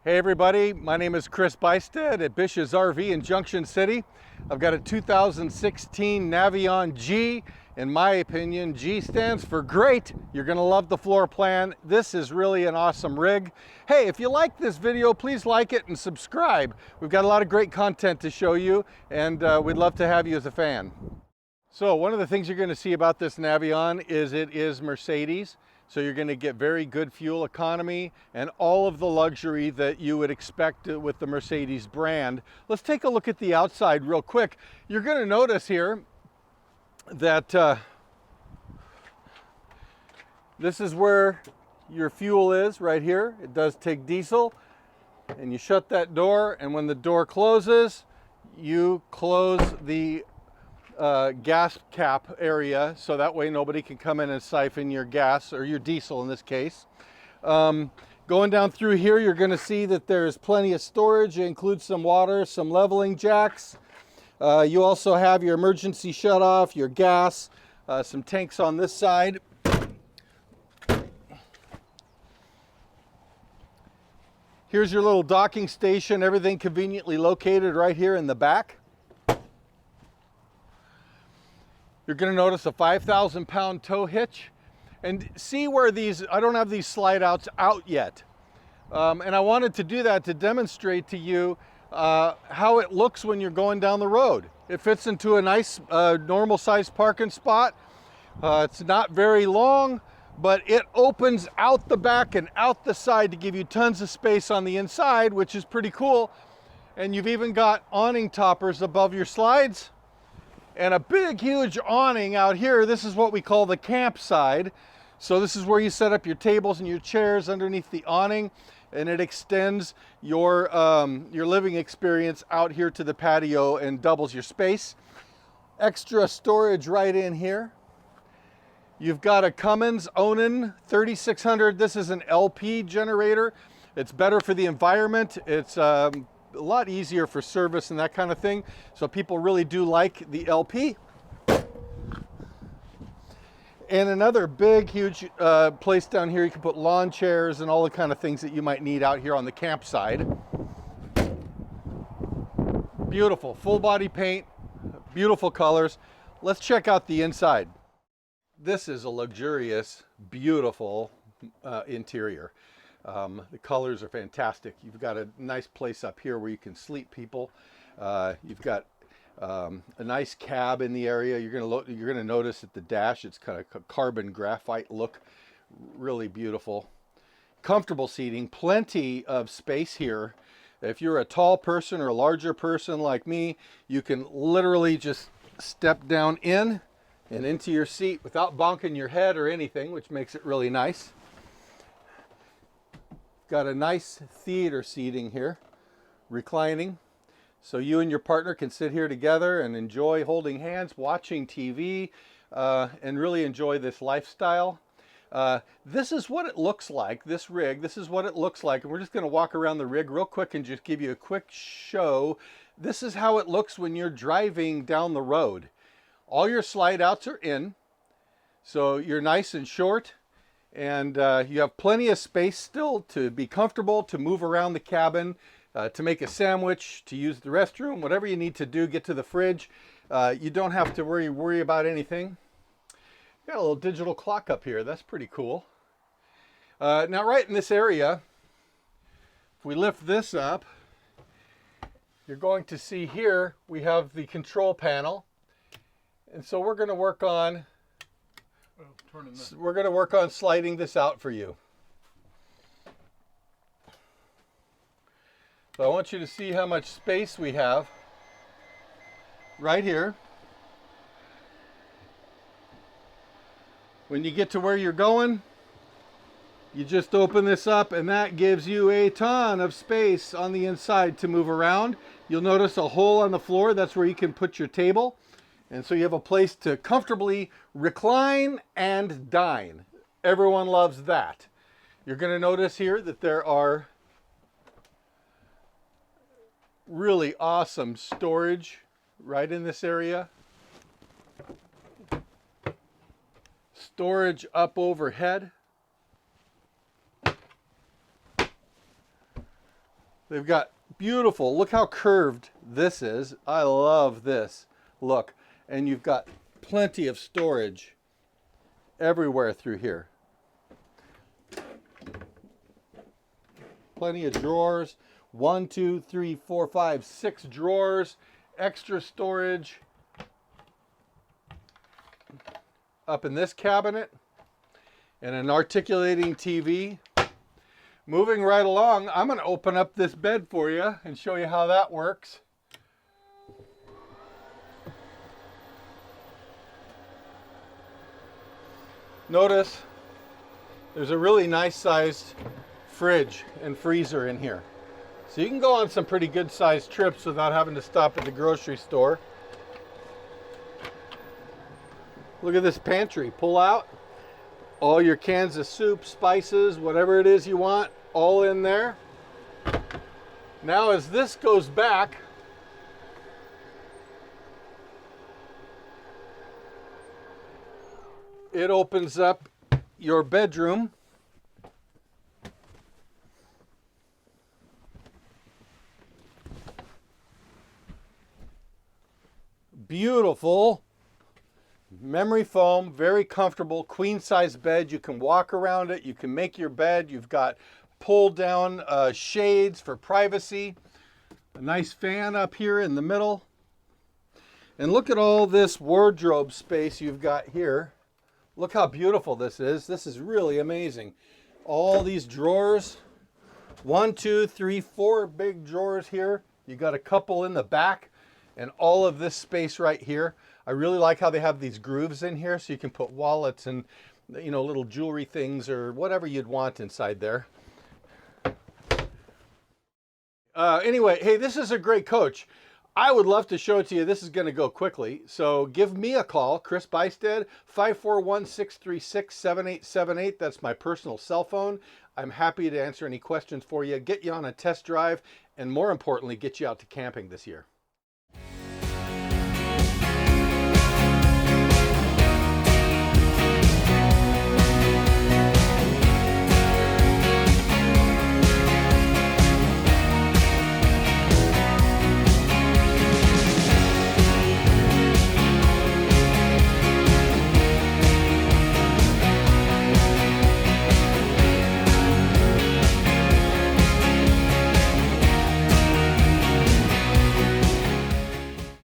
Hey everybody, my name is Chris BISH'S at BISH'S RV in Junction City. I've got a 2016 Navion G. In my opinion, G stands for great. You're gonna love the floor plan. This is really an awesome rig. Hey, if you like this video, please like it and subscribe. We've got a lot of great content to show you, and we'd love to have you as a fan. So one of the things you're gonna see about this Navion is it is Mercedes. So you're going to get very good fuel economy and all of the luxury that you would expect with the Mercedes brand. Let's take a look at the outside real quick. You're going to notice here that this is where your fuel is right here. It does take diesel, and you shut that door, and when the door closes, you close the gas cap area, so that way nobody can come in and siphon your gas, or your diesel in this case. Going down through here, you're going to see that there's plenty of storage. It includes some water, some leveling jacks. You also have your emergency shutoff, your gas, some tanks on this side. Here's your little docking station, everything conveniently located right here in the back. You're going to notice a 5,000-pound tow hitch, and see where these, I don't have these slide outs out yet. And I wanted to do that to demonstrate to you how it looks when you're going down the road. It fits into a nice normal sized parking spot. It's not very long, but it opens out the back and out the side to give you tons of space on the inside, which is pretty cool. And you've even got awning toppers above your slides. And a big, huge awning out here. This is what we call the camp side. So this is where you set up your tables and your chairs underneath the awning, and it extends your living experience out here to the patio and doubles your space. Extra storage right in here. You've got a Cummins Onan 3600. This is an LP generator. It's better for the environment. It's a lot easier for service and that kind of thing. So people really do like the LP. And another big, huge place down here, you can put lawn chairs and all the kind of things that you might need out here on the campsite. Beautiful, full body paint, beautiful colors. Let's check out the inside. This is a luxurious, beautiful interior. The colors are fantastic. You've got a nice place up here where you can sleep people. You've got a nice cab in the area. You're gonna notice at the dash, it's kind of a carbon graphite look, really beautiful. Comfortable seating, plenty of space here. If you're a tall person or a larger person like me, you can literally just step down in and into your seat without bonking your head or anything, which makes it really nice. Got a nice theater seating here, reclining. So you and your partner can sit here together and enjoy holding hands, watching TV, and really enjoy this lifestyle. This is what it looks like, this rig. This is what it looks like. And we're just going to walk around the rig real quick and just give you a quick show. This is how it looks when you're driving down the road. All your slide outs are in, so you're nice and short. And you have plenty of space still to be comfortable, to move around the cabin, to make a sandwich, to use the restroom, whatever you need to do, get to the fridge. You don't have to worry about anything. Got a little digital clock up here. That's pretty cool. Now right in this area, if we lift this up, you're going to see here we have the control panel. And so we're going to work on sliding this out for you. So I want you to see how much space we have right here. When you get to where you're going, you just open this up, and that gives you a ton of space on the inside to move around. You'll notice a hole on the floor. That's where you can put your table. And so you have a place to comfortably recline and dine. Everyone loves that. You're going to notice here that there are really awesome storage right in this area. Storage up overhead. They've got beautiful, look how curved this is. I love this look. And you've got plenty of storage everywhere through here. Plenty of drawers. 1, 2, 3, 4, 5, 6 drawers. Extra storage up in this cabinet. And an articulating TV. Moving right along, I'm going to open up this bed for you and show you how that works. Notice there's a really nice sized fridge and freezer in here. So you can go on some pretty good sized trips without having to stop at the grocery store. Look at this pantry. Pull out all your cans of soup, spices, whatever it is you want, all in there. Now as this goes back, it opens up your bedroom. Beautiful memory foam, very comfortable, queen size bed. You can walk around it, you can make your bed. You've got pull down shades for privacy, a nice fan up here in the middle. And look at all this wardrobe space you've got here. Look how beautiful this is. This is really amazing. All these drawers, 1, 2, 3, 4 big drawers here. You got a couple in the back and all of this space right here. I really like how they have these grooves in here so you can put wallets and, you know, little jewelry things or whatever you'd want inside there. Anyway, hey, this is a great coach. I would love to show it to you. This is going to go quickly. So give me a call, Chris BISH'S, 541-636-7878. That's my personal cell phone. I'm happy to answer any questions for you, get you on a test drive, and more importantly, get you out to camping this year.